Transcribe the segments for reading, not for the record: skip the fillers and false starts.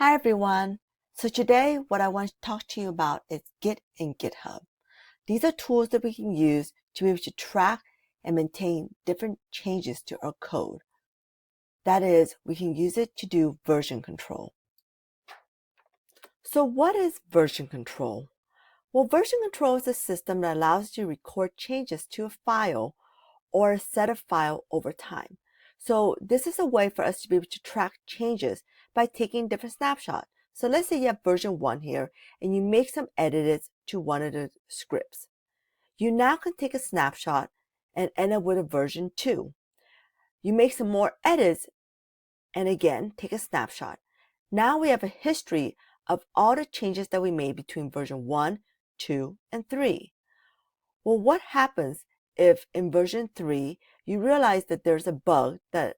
Hi everyone. So today what I want to talk to you about is Git and GitHub. These are tools that we can use to be able to track and maintain different changes to our code. That is, we can use it to do version control. So what is version control? Well, version control is a system that allows you to record changes to a file or a set of files over time. So this is a way for us to be able to track changes by taking different snapshots. So let's say you have version 1 here and you make some edits to one of the scripts. You now can take a snapshot and end up with a version 2. You make some more edits and again take a snapshot. Now we have a history of all the changes that we made between version 1, 2, and 3. Well, what happens if in version 3 you realize that there's a bug that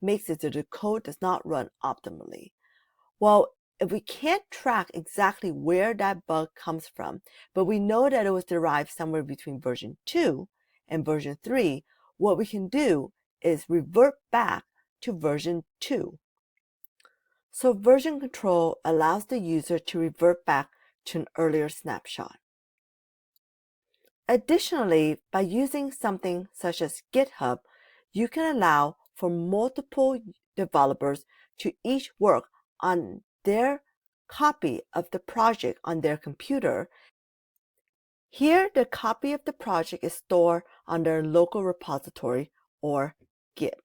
makes it so the code does not run optimally? Well, if we can't track exactly where that bug comes from, but we know that it was derived somewhere between version 2 and version 3, what we can do is revert back to version 2. So version control allows the user to revert back to an earlier snapshot. Additionally, by using something such as GitHub, you can allow for multiple developers to each work on their copy of the project on their computer. Here, the copy of the project is stored on their local repository or Git.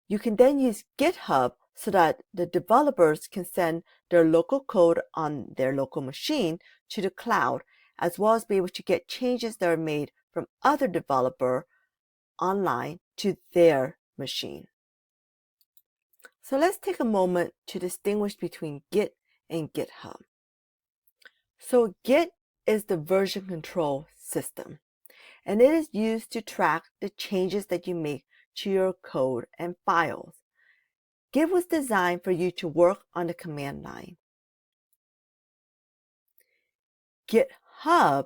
You can then use GitHub so that the developers can send their local code on their local machine to the cloud, as well as be able to get changes that are made from other developer online to their machine. So let's take a moment to distinguish between Git and GitHub. So Git is the version control system, and it is used to track the changes that you make to your code and files. Git was designed for you to work on the command line. GitHub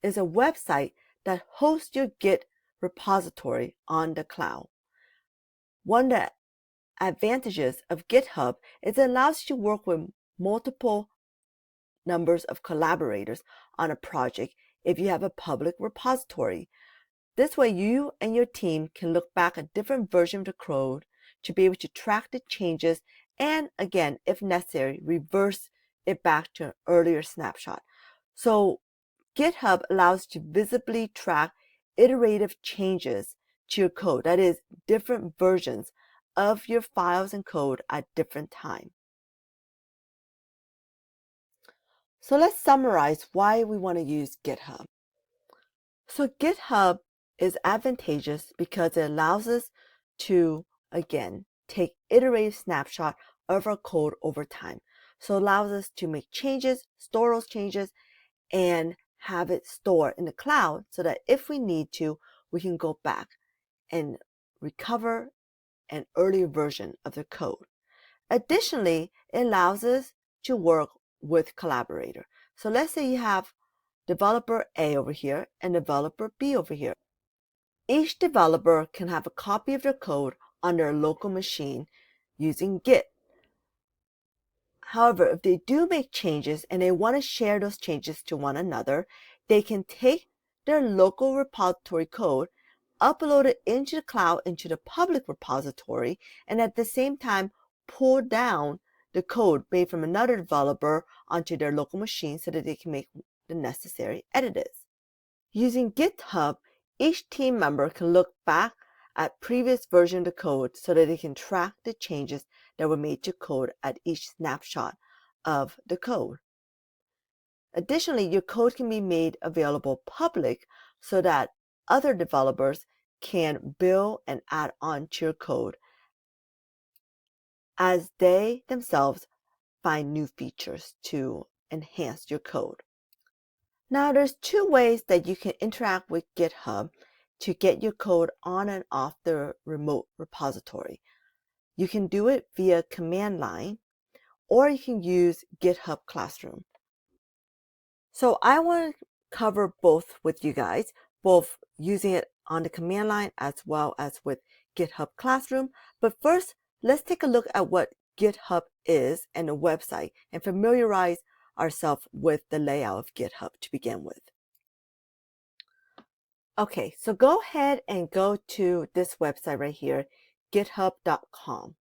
is a website that hosts your Git repository on the cloud. One of the advantages of GitHub is it allows you to work with multiple numbers of collaborators on a project if you have a public repository. This way you and your team can look back at different versions of the code to be able to track the changes and again, if necessary, reverse it back to an earlier snapshot. So GitHub allows you to visibly track iterative changes to your code, that is, different versions of your files and code at different times. So let's summarize why we want to use GitHub. So GitHub is advantageous because it allows us to, again, take iterative snapshot of our code over time. So it allows us to make changes, store those changes, and have it stored in the cloud so that if we need to, we can go back and recover an earlier version of the code. Additionally, it allows us to work with collaborator. So let's say you have developer A over here and developer B over here. Each developer can have a copy of their code on their local machine using Git. However, if they do make changes and they want to share those changes to one another, they can take their local repository code, upload it into the cloud, into the public repository, and at the same time pull down the code made from another developer onto their local machine so that they can make the necessary edits. Using GitHub, each team member can look back at previous version of the code so that they can track the changes that were made to code at each snapshot of the code. Additionally, your code can be made available public so that other developers can build and add on to your code as they themselves find new features to enhance your code. Now, there's two ways that you can interact with GitHub to get your code on and off the remote repository. You can do it via command line, or you can use GitHub Classroom. So I want to cover both with you guys, both using it on the command line as well as with GitHub Classroom. But first, let's take a look at what GitHub is and the website and familiarize ourselves with the layout of GitHub to begin with. Okay, so go ahead and go to this website right here, github.com.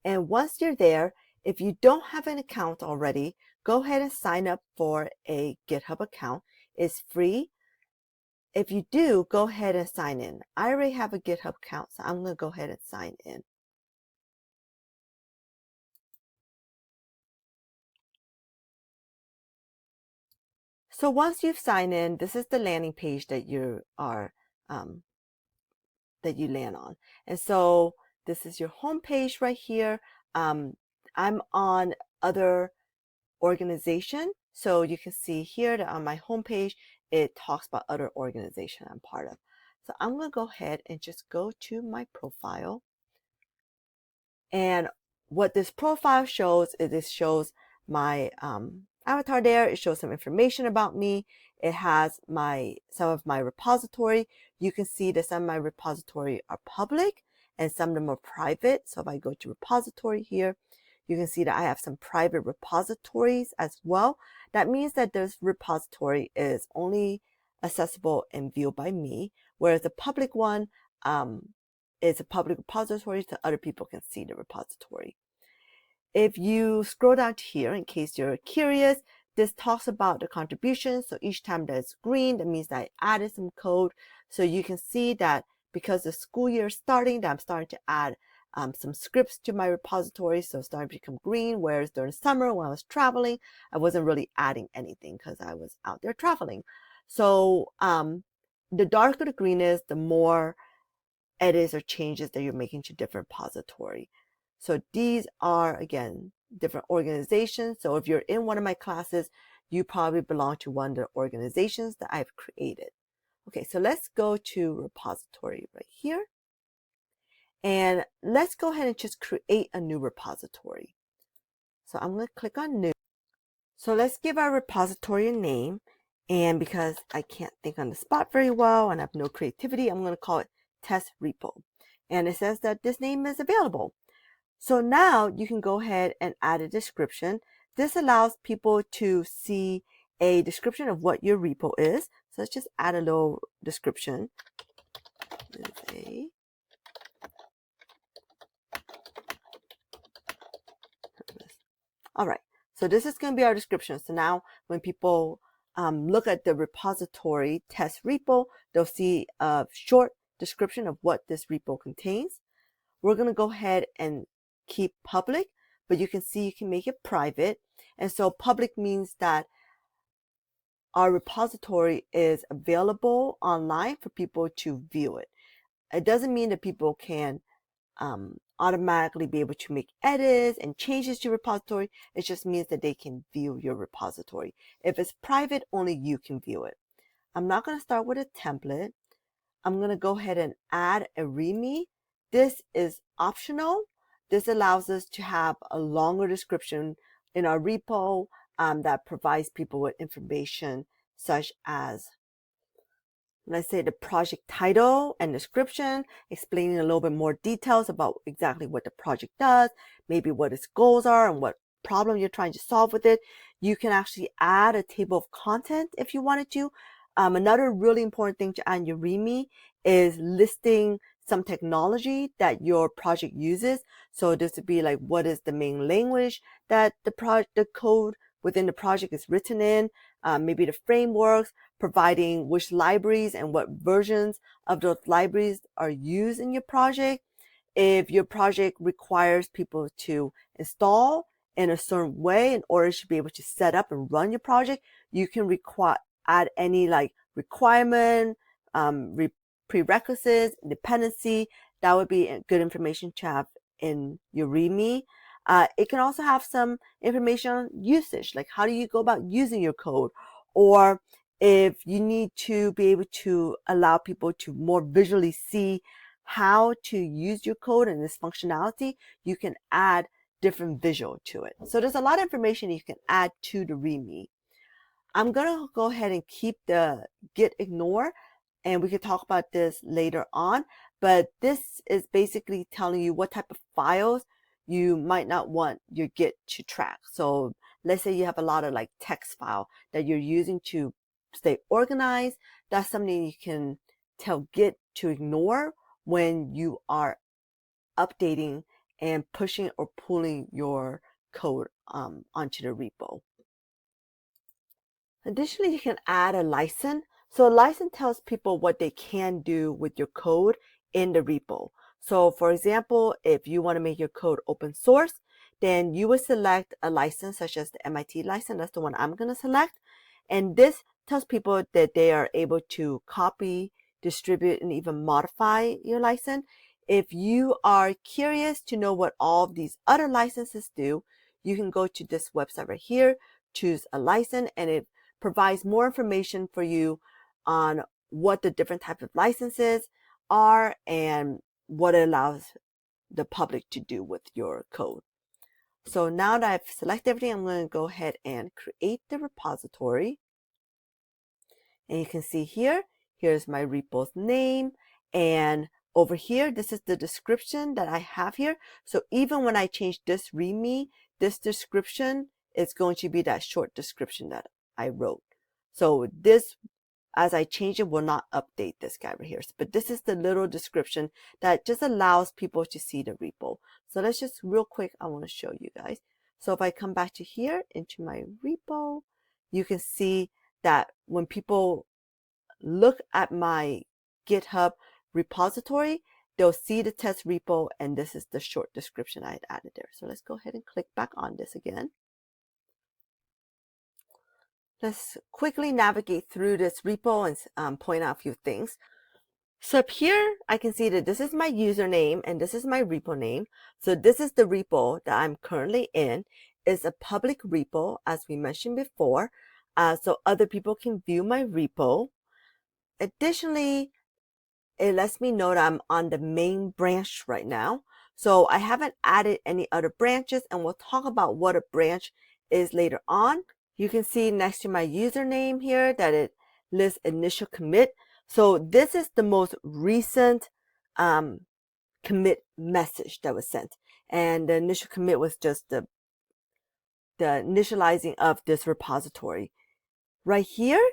And once you're there, if you don't have an account already, go ahead and sign up for a GitHub account. It's free. If you do, go ahead and sign in. I already have a GitHub account, so I'm going to go ahead and sign in. So once you've signed in, this is the landing page that you land on. And so this is your home page right here. I'm on other organization. So you can see here that on my homepage, it talks about other organization I'm part of. So I'm going to go ahead and just go to my profile. And what this profile shows is it shows my avatar there. It shows some information about me. It has some of my repository. You can see that some of my repository are public and some of them are private. So if I go to repository here, you can see that I have some private repositories as well. That means that this repository is only accessible and viewed by me, whereas the public one is a public repository so other people can see the repository. If you scroll down to here, in case you're curious, this talks about the contributions. So each time that's green, that means that I added some code. So you can see that because the school year is starting, that I'm starting to add some scripts to my repository. So it's starting to become green, whereas during summer when I was traveling, I wasn't really adding anything because I was out there traveling. So the darker the green is, the more edits or changes that you're making to different repository. So these are, again, different organizations. So if you're in one of my classes, you probably belong to one of the organizations that I've created. Okay, so let's go to repository right here. And let's go ahead and just create a new repository. So I'm going to click on new. So let's give our repository a name. And because I can't think on the spot very well and I have no creativity, I'm going to call it test repo. And it says that this name is available. So now you can go ahead and add a description. This allows people to see a description of what your repo is. So let's just add a little description. All right, so this is going to be our description. So now when people look at the repository test repo, they'll see a short description of what this repo contains. We're going to go ahead and keep public, but you can see you can make it private. And so public means that our repository is available online for people to view it. It doesn't mean that people can automatically be able to make edits and changes to your repository. It just means that they can view your repository. If it's private, only you can view it. I'm not going to start with a template. I'm going to go ahead and add a README. This is optional. This allows us to have a longer description in our repo that provides people with information such as, let's say, the project title and description, explaining a little bit more details about exactly what the project does, maybe what its goals are and what problem you're trying to solve with it. You can actually add a table of content if you wanted to. Another really important thing to add in your README is listing some technology that your project uses. So this would be like, what is the main language that the code within the project is written in, maybe the frameworks, providing which libraries and what versions of those libraries are used in your project. If your project requires people to install in a certain way in order to be able to set up and run your project, you can add any like requirement, prerequisites, dependency. That would be good information to have in your README. It can also have some information on usage, like how do you go about using your code, or if you need to be able to allow people to more visually see how to use your code and this functionality, you can add different visual to it. So there's a lot of information you can add to the README. I'm going to go ahead and keep the git ignore, and we can talk about this later on. But this is basically telling you what type of files you might not want your Git to track. So let's say you have a lot of like text file that you're using to stay organized. That's something you can tell Git to ignore when you are updating and pushing or pulling your code onto the repo. Additionally, you can add a license. So a license tells people what they can do with your code in the repo. So for example, if you want to make your code open source, then you would select a license such as the MIT license. That's the one I'm going to select. And this tells people that they are able to copy, distribute, and even modify your license. If you are curious to know what all of these other licenses do, you can go to this website right here, choose a license, and it provides more information for you on what the different types of licenses are and what it allows the public to do with your code. So now that I've selected everything, I'm going to go ahead and create the repository. And you can see here's my repo's name. And over here, this is the description that I have here. So even when I change this README, this description is going to be that short description that I wrote. So this, as I change it, will not update this guy right here. But this is the little description that just allows people to see the repo. So let's just real quick, I want to show you guys. So if I come back to here into my repo, you can see that when people look at my GitHub repository, they'll see the test repo, and this is the short description I had added there. So let's go ahead and click back on this again. Let's quickly navigate through this repo and point out a few things. So up here, I can see that this is my username and this is my repo name. So this is the repo that I'm currently in. It's a public repo, as we mentioned before, so other people can view my repo. Additionally, it lets me know that I'm on the main branch right now. So I haven't added any other branches, and we'll talk about what a branch is later on. You can see next to my username here that it lists initial commit. So this is the most recent commit message that was sent. And the initial commit was just the initializing of this repository. Right here,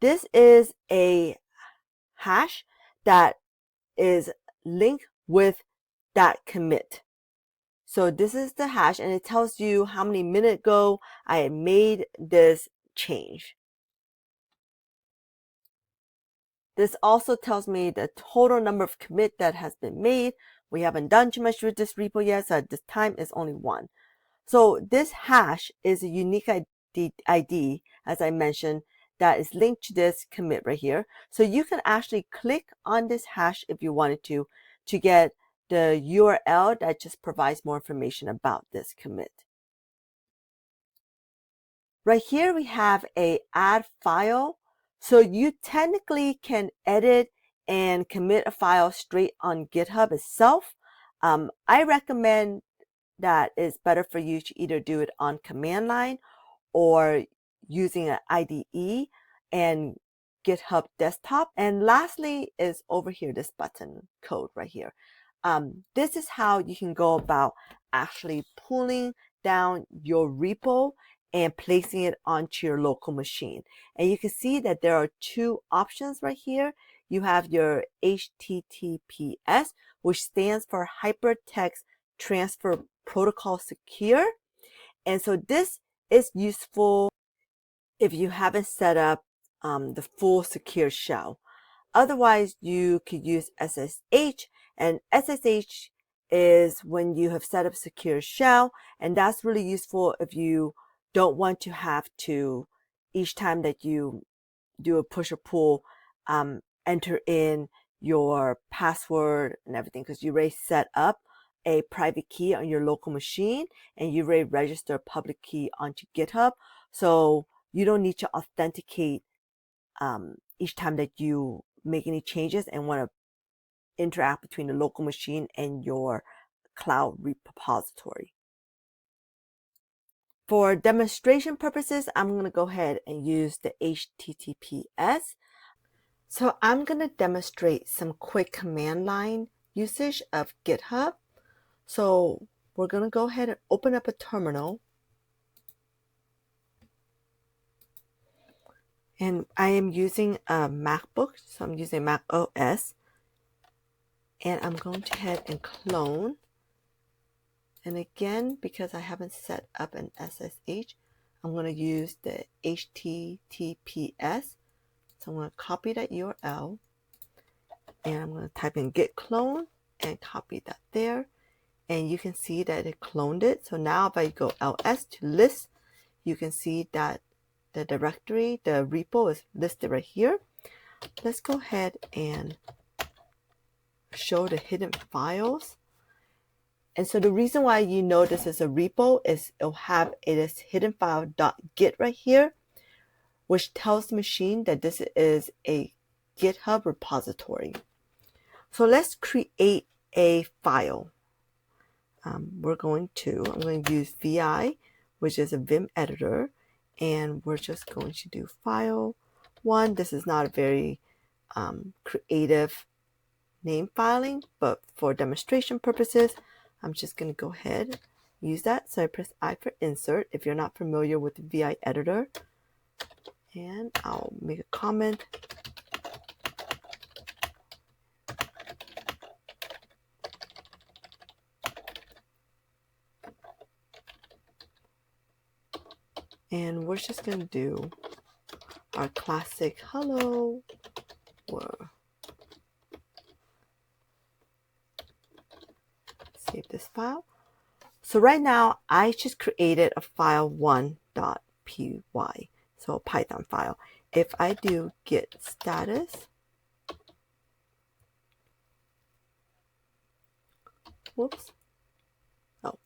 this is a hash that is linked with that commit. So this is the hash, and it tells you how many minutes ago I had made this change. This also tells me the total number of commit that has been made. We haven't done too much with this repo yet, so at this time it's only one. So this hash is a unique ID, as I mentioned, that is linked to this commit right here. So you can actually click on this hash if you wanted to get the URL that just provides more information about this commit. Right here we have a add file. So you technically can edit and commit a file straight on GitHub itself. I recommend that it's better for you to either do it on command line or using an IDE and GitHub desktop. And lastly is over here, this button code right here. This is how you can go about actually pulling down your repo and placing it onto your local machine. And you can see that there are two options right here. You have your HTTPS, which stands for Hypertext Transfer Protocol Secure. And so this is useful if you haven't set up the full secure shell. Otherwise, you could use SSH, and SSH is when you have set up secure shell, and that's really useful if you don't want to have to, each time that you do a push or pull, enter in your password and everything, because you already set up a private key on your local machine and you already register a public key onto GitHub. So you don't need to authenticate each time that you make any changes and want to interact between the local machine and your cloud repository. For demonstration purposes, I'm going to go ahead and use the HTTPS. So I'm going to demonstrate some quick command line usage of GitHub. So we're going to go ahead and open up a terminal. And I am using a MacBook, so I'm using Mac OS. And I'm going to head and clone. And again, because I haven't set up an SSH, I'm going to use the HTTPS. So I'm going to copy that URL. And I'm going to type in git clone and copy that there. And you can see that it cloned it. So now if I go ls to list, you can see that the directory, the repo is listed right here. Let's go ahead and show the hidden files. And so the reason why you know this is a repo is it'll have this hidden file.git right here, which tells the machine that this is a GitHub repository. So let's create a file. I'm going to use VI, which is a Vim editor, and we're just going to do file 1. This is not a very creative name filing, but for demonstration purposes, I'm just going to go ahead use that. So I press I for insert if you're not familiar with the VI editor, and I'll make a comment. And we're just going to do our classic hello world. Save this file. So right now, I just created a file 1.py, so a Python file. If I do git status, whoops, oh,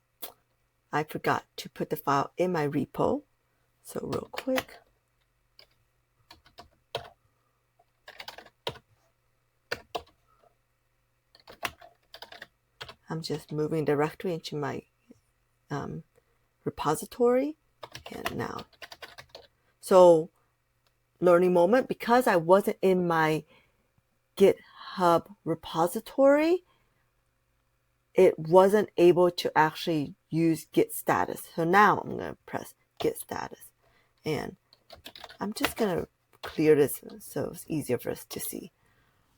I forgot to put the file in my repo. So real quick, I'm just moving directly into my repository. And now, so learning moment, because I wasn't in my GitHub repository, it wasn't able to actually use git status. So now I'm going to press git status. And I'm just going to clear this so it's easier for us to see.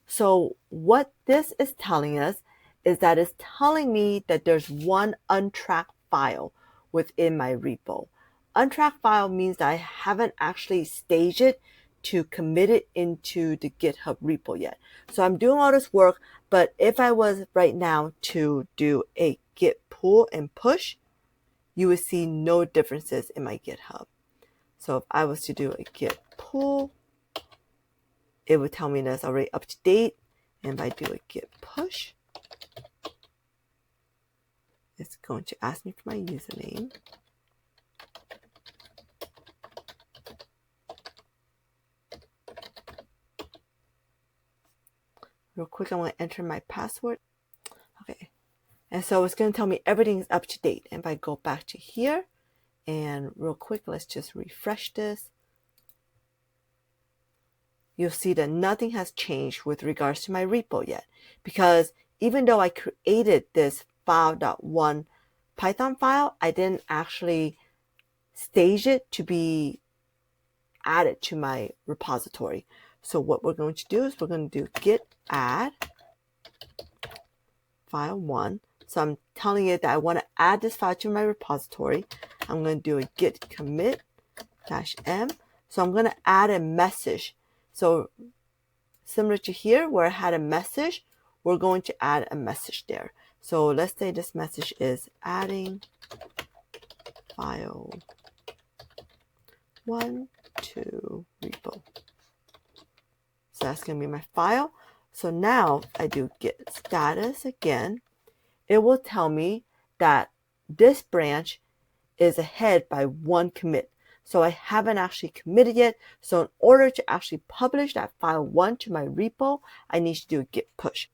So what this is telling us is that it's telling me that there's one untracked file within my repo. Untracked file means that I haven't actually staged it to commit it into the GitHub repo yet. So I'm doing all this work, but if I was right now to do a git pull and push, you would see no differences in my GitHub. So if I was to do a git pull, it would tell me that it's already up to date. And if I do a git push, it's going to ask me for my username. Real quick, I want to enter my password. Okay. And so it's going to tell me everything is up to date. And if I go back to here, and real quick, let's just refresh this. You'll see that nothing has changed with regards to my repo yet. Because even though I created this file.1 Python file, I didn't actually stage it to be added to my repository. So what we're going to do is we're going to do git add file 1. So I'm telling it that I want to add this file to my repository. I'm going to do a git commit -m. So I'm going to add a message. So similar to here where I had a message, we're going to add a message there. So let's say this message is adding file 1 to repo. So that's going to be my file. So now if I do git status again, it will tell me that this branch is ahead by 1 commit. So I haven't actually committed yet. So in order to actually publish that file 1 to my repo, I need to do a git push.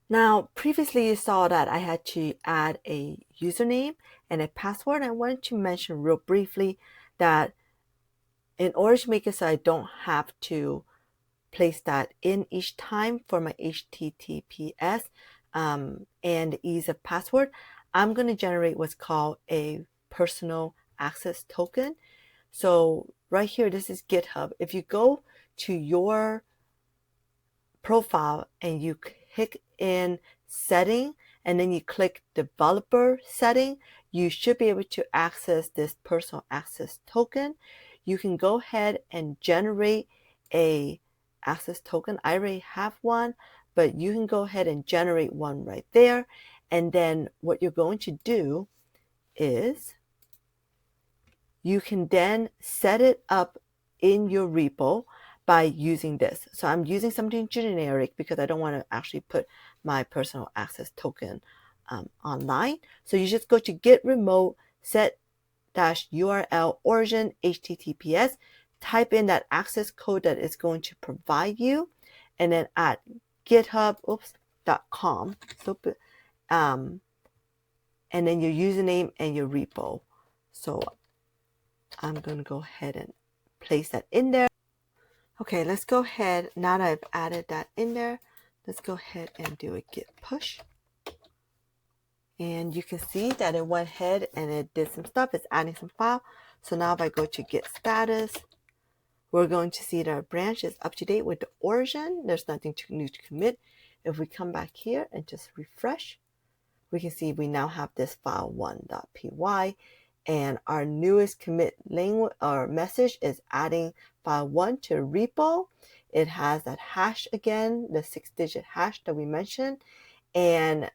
Now, previously you saw that I had to add a username and a password. I wanted to mention real briefly that in order to make it so I don't have to place that in each time for my HTTPS and the ease of password, I'm going to generate what's called a personal access token. So right here, this is GitHub. If you go to your profile and you click in setting and then you click developer setting, you should be able to access this personal access token. You can go ahead and generate a access token. I already have one, but you can go ahead and generate one right there. And then what you're going to do is you can then set it up in your repo by using this. So I'm using something generic because I don't want to actually put my personal access token online. So you just go to git remote set -URL origin HTTPS, type in that access code that it's going to provide you, and then at github.com. So, and then your username and your repo. So I'm going to go ahead and place that in there. Okay, let's go ahead. Now that I've added that in there, let's go ahead and do a git push. And you can see that it went ahead and it did some stuff. It's adding some file. So now if I go to git status, we're going to see that our branch is up to date with the origin. There's nothing new to commit. If we come back here and just refresh, we can see we now have this file 1.py. And our newest commit language or message is adding file 1 to repo. It has that hash again, the 6-digit hash that we mentioned. And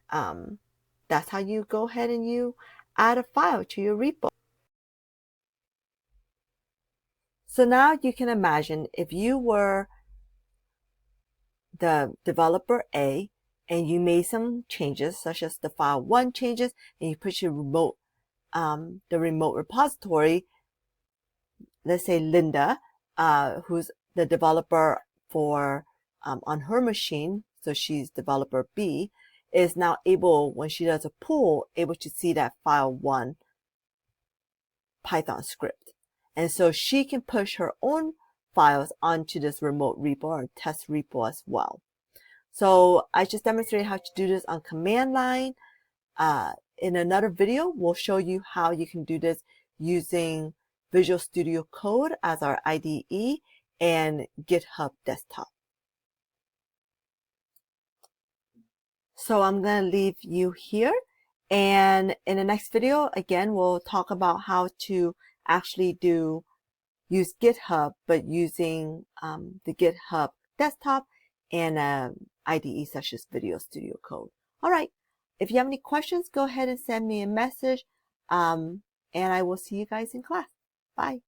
that's how you go ahead and you add a file to your repo. So now you can imagine if you were the developer A and you made some changes, such as the file 1 changes, and you put your remote the remote repository, let's say Linda, who's the developer for on her machine, so she's developer B, is now able, when she does a pull, able to see that file 1 Python script. And so she can push her own files onto this remote repo or test repo as well. So I just demonstrated how to do this on command line. In another video, we'll show you how you can do this using Visual Studio Code as our IDE and GitHub Desktop. So I'm going to leave you here. And in the next video, again, we'll talk about how to actually use GitHub, but using the GitHub Desktop and IDE such as Visual Studio Code. All right. If you have any questions, go ahead and send me a message, and I will see you guys in class. Bye.